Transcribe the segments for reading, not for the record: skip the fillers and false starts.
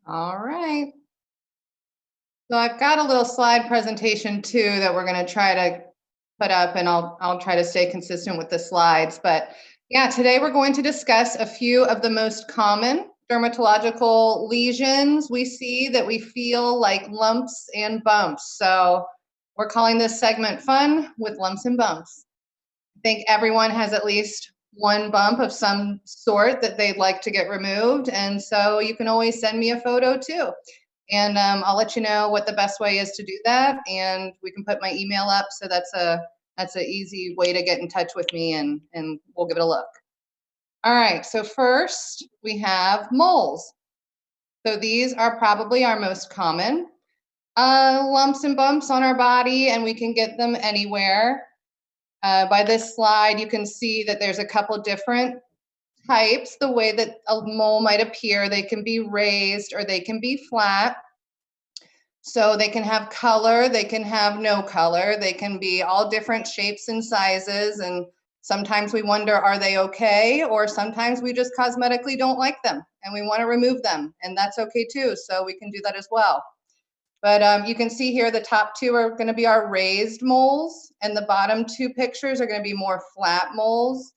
All right. So I've got a little slide presentation too that we're going to try to put up, and I'll try to stay consistent with the slides. But yeah, today we're going to discuss a few of the most common dermatological lesions we see that we feel like lumps and bumps. So we're calling this segment Fun with Lumps and Bumps. I think everyone has at least one bump of some sort that they'd like to get removed. And so you can always send me a photo too. And I'll let you know what the best way is to do that. And we can put my email up. So that's an easy way to get in touch with me, and we'll give it a look. All right, so first we have moles. So these are probably our most common lumps and bumps on our body, and we can get them anywhere. By this slide, you can see that there's a couple different types, the way that a mole might appear. They can be raised or they can be flat. So they can have color, they can have no color, they can be all different shapes and sizes. And sometimes we wonder, are they okay? Or sometimes we just cosmetically don't like them and we want to remove them. And that's okay too. So we can do that as well. But you can see here the top two are going to be our raised moles, and the bottom two pictures are going to be more flat moles.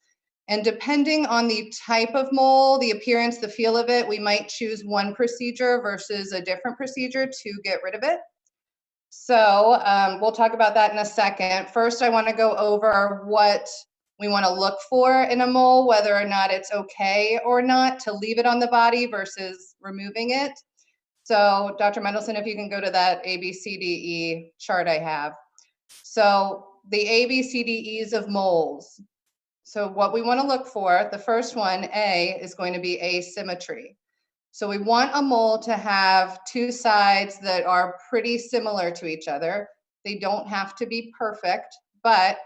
And depending on the type of mole, the appearance, the feel of it, we might choose one procedure versus a different procedure to get rid of it. So we'll talk about that in a second. First, I want to go over what we want to look for in a mole, whether or not it's okay or not to leave it on the body versus removing it. So Dr. Mendelson, if you can go to that ABCDE chart I have. So the ABCDEs of moles. So what we want to look for, the first one, A, is going to be asymmetry. So we want a mole to have two sides that are pretty similar to each other. They don't have to be perfect, but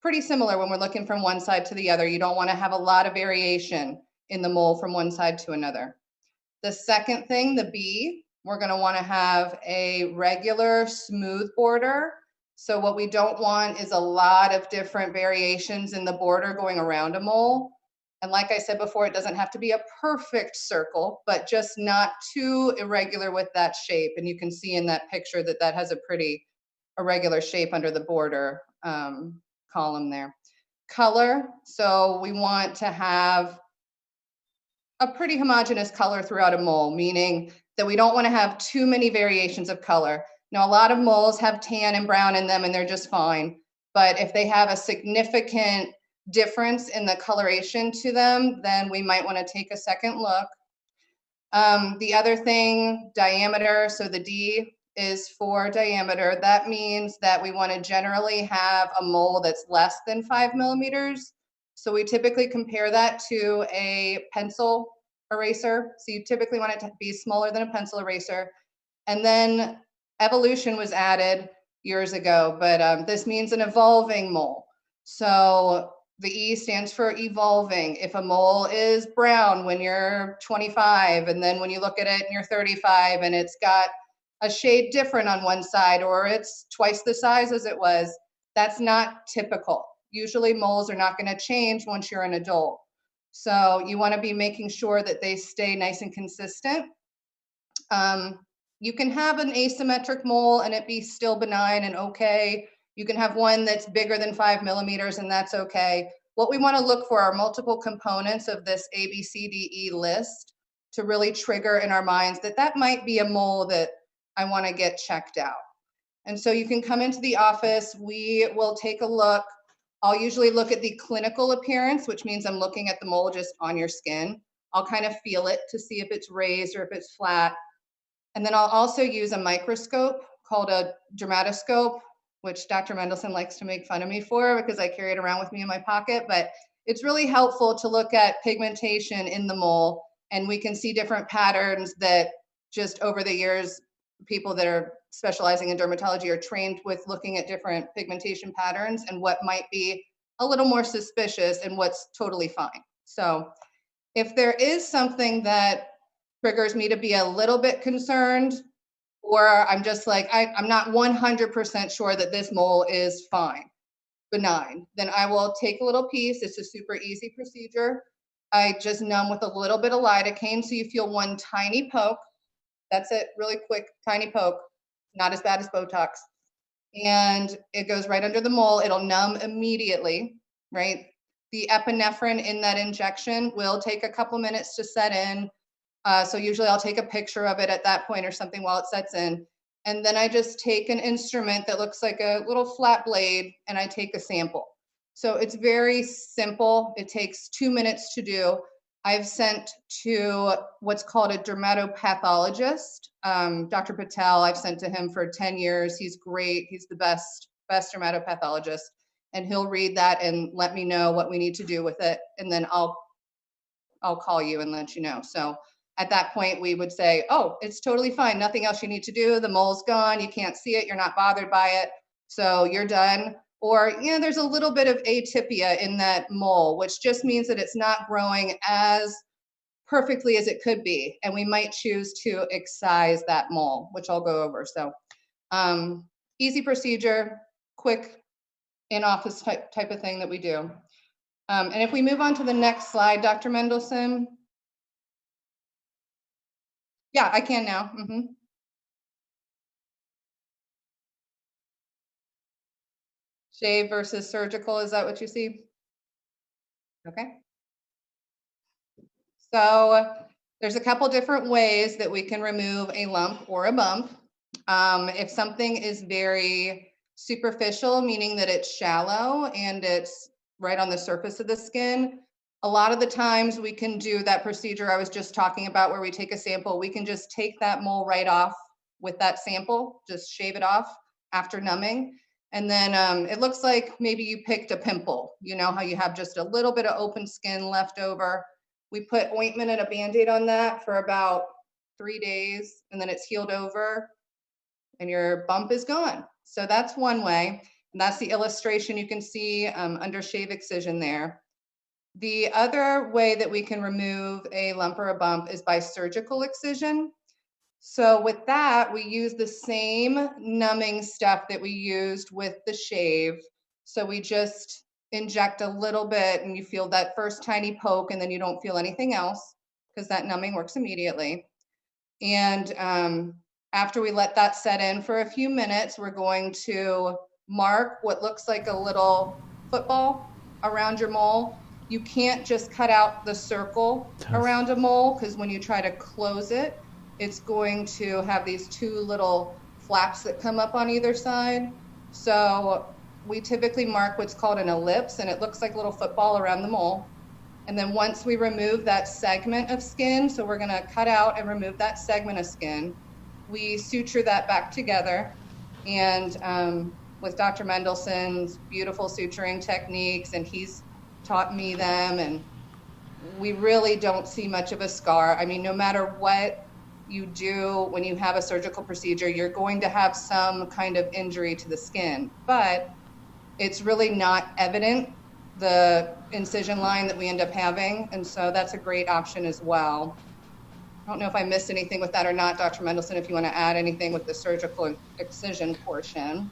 pretty similar when we're looking from one side to the other. You don't want to have a lot of variation in the mole from one side to another. The second thing, the B, we're going to want to have a regular smooth border. So what we don't want is a lot of different variations in the border going around a mole. And like I said before, it doesn't have to be a perfect circle, but just not too irregular with that shape. And you can see in that picture that that has a pretty irregular shape under the border column there. Color, so we want to have a pretty homogeneous color throughout a mole, meaning that we don't want to have too many variations of color. Now, a lot of moles have tan and brown in them and they're just fine. But if they have a significant difference in the coloration to them, then we might want to take a second look. The other thing, diameter, so the D is for diameter. That means that we want to generally have a mole that's less than 5 millimeters. So we typically compare that to a pencil eraser. So you typically want it to be smaller than a pencil eraser. And then evolution was added years ago, but this means an evolving mole. So the E stands for evolving. If a mole is brown when you're 25, and then when you look at it and you're 35 and it's got a shade different on one side, or it's twice the size as it was, that's not typical. Usually moles are not going to change once you're an adult. So you want to be making sure that they stay nice and consistent. You can have an asymmetric mole and it be still benign and okay. You can have one that's bigger than 5 millimeters and that's okay. What we want to look for are multiple components of this ABCDE list to really trigger in our minds that that might be a mole that I want to get checked out. And so you can come into the office, we will take a look. I'll usually look at the clinical appearance, which means I'm looking at the mole just on your skin. I'll kind of feel it to see if it's raised or if it's flat. And then I'll also use a microscope called a dermatoscope, which Dr. Mendelson likes to make fun of me for because I carry it around with me in my pocket. But it's really helpful to look at pigmentation in the mole, and we can see different patterns that just over the years, people that are specializing in dermatology are trained with looking at different pigmentation patterns and what might be a little more suspicious and what's totally fine. So if there is something that triggers me to be a little bit concerned, or I'm just like, I'm not 100% sure that this mole is fine, benign, then I will take a little piece. It's a super easy procedure. I just numb with a little bit of lidocaine so you feel one tiny poke. That's it, really quick, tiny poke, not as bad as Botox. And it goes right under the mole. It'll numb immediately, right? The epinephrine in that injection will take a couple minutes to set in. So usually I'll take a picture of it at that point or something while it sets in. And then I just take an instrument that looks like a little flat blade and I take a sample. So it's very simple. It takes 2 minutes to do. I've sent to what's called a dermatopathologist. Dr. Patel, I've sent to him for 10 years. He's great. He's the best dermatopathologist. And he'll read that and let me know what we need to do with it. And then I'll call you and let you know. So at that point, we would say, oh, it's totally fine. Nothing else you need to do. The mole's gone. You can't see it. You're not bothered by it. So you're done. Or, there's a little bit of atypia in that mole, which just means that it's not growing as perfectly as it could be. And we might choose to excise that mole, which I'll go over. So easy procedure, quick in-office type of thing that we do. And if we move on to the next slide, Dr. Mendelson. Yeah, I can now. Shave versus surgical, is that what you see? Okay. So there's a couple different ways that we can remove a lump or a bump. If something is very superficial, meaning that it's shallow and it's right on the surface of the skin, a lot of the times we can do that procedure I was just talking about where we take a sample. We can just take that mole right off with that sample, just shave it off after numbing. And then it looks like maybe you picked a pimple. You know how you have just a little bit of open skin left over. We put ointment and a Band-Aid on that for about 3 days, and then it's healed over and your bump is gone. So that's one way. And that's the illustration you can see under shave excision there. The other way that we can remove a lump or a bump is by surgical excision. So with that, we use the same numbing stuff that we used with the shave. So we just inject a little bit and you feel that first tiny poke and then you don't feel anything else because that numbing works immediately. And after we let that set in for a few minutes, we're going to mark what looks like a little football around your mole. You can't just cut out the circle around a mole because when you try to close it, it's going to have these two little flaps that come up on either side. So we typically mark what's called an ellipse, and it looks like a little football around the mole. And then once we remove that segment of skin, so we're gonna cut out and remove that segment of skin, we suture that back together. And with Dr. Mendelson's beautiful suturing techniques, and he's taught me them, and we really don't see much of a scar. I mean, no matter what you do when you have a surgical procedure, you're going to have some kind of injury to the skin, but it's really not evident, the incision line that we end up having. And so that's a great option as well. I don't know if I missed anything with that or not, Dr. Mendelson, if you want to add anything with the surgical excision portion.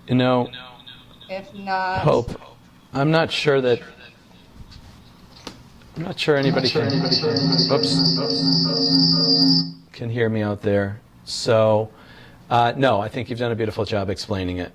If not, Hope, I'm not sure anybody can hear me out there. So, no, I think you've done a beautiful job explaining it.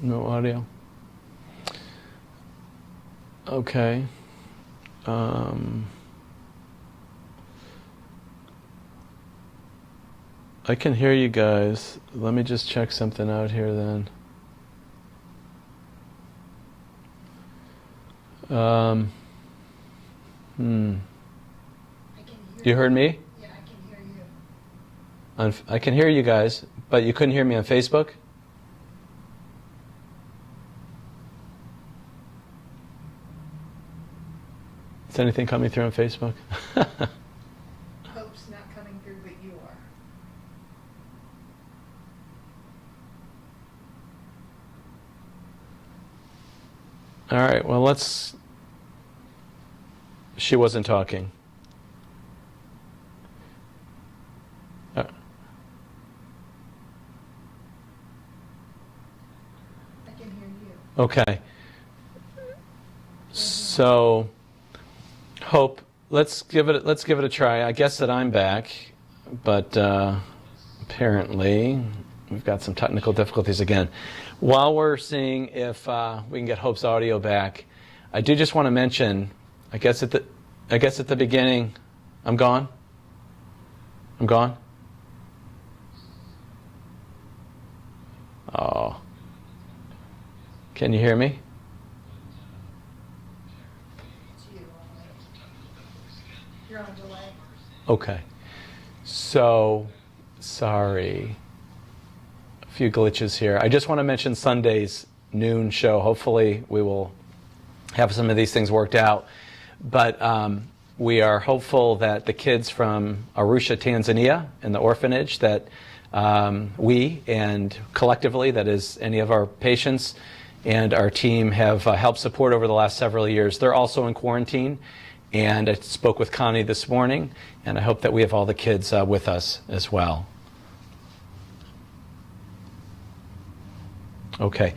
No audio. Okay. I can hear you guys. Let me just check something out here then. You heard me? Yeah, I can hear you. I can hear you guys, but you couldn't hear me on Facebook? Is anything coming through on Facebook? Hope's not coming through, but you are. All right, well, let's... She wasn't talking. I can hear you. Okay. So, Hope, let's give it a try. I guess that I'm back, but apparently we've got some technical difficulties again. While we're seeing if we can get Hope's audio back, I do just want to mention, I guess at the beginning, I'm gone. I'm gone. Oh. Can you hear me? It's you. You're on delay. Okay. So, sorry. A few glitches here. I just want to mention Sunday's noon show. Hopefully we will have some of these things worked out. But we are hopeful that the kids from Arusha, Tanzania, in the orphanage, that we and collectively, that is any of our patients and our team, have helped support over the last several years. They're also in quarantine. And I spoke with Connie this morning, and I hope that we have all the kids with us as well. Okay.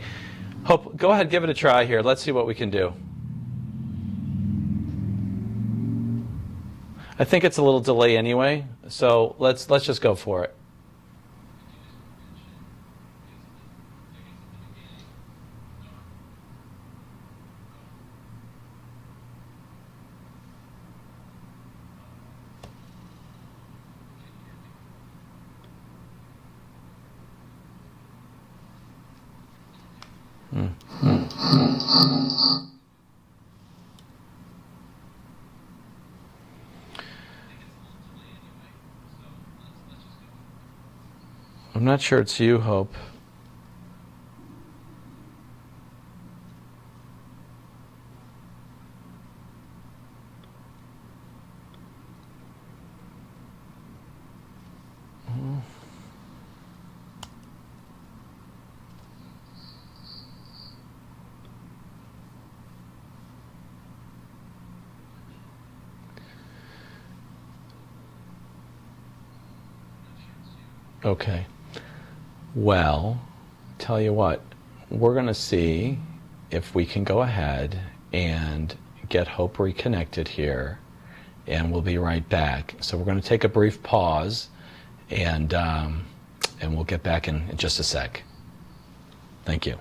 Hope, go ahead, give it a try here. Let's see what we can do. I think it's a little delay anyway, so let's just go for it. I'm not sure it's you, Hope. Okay. Well, tell you what, we're going to see if we can go ahead and get Hope reconnected here, and we'll be right back. So we're going to take a brief pause, and we'll get back in just a sec. Thank you.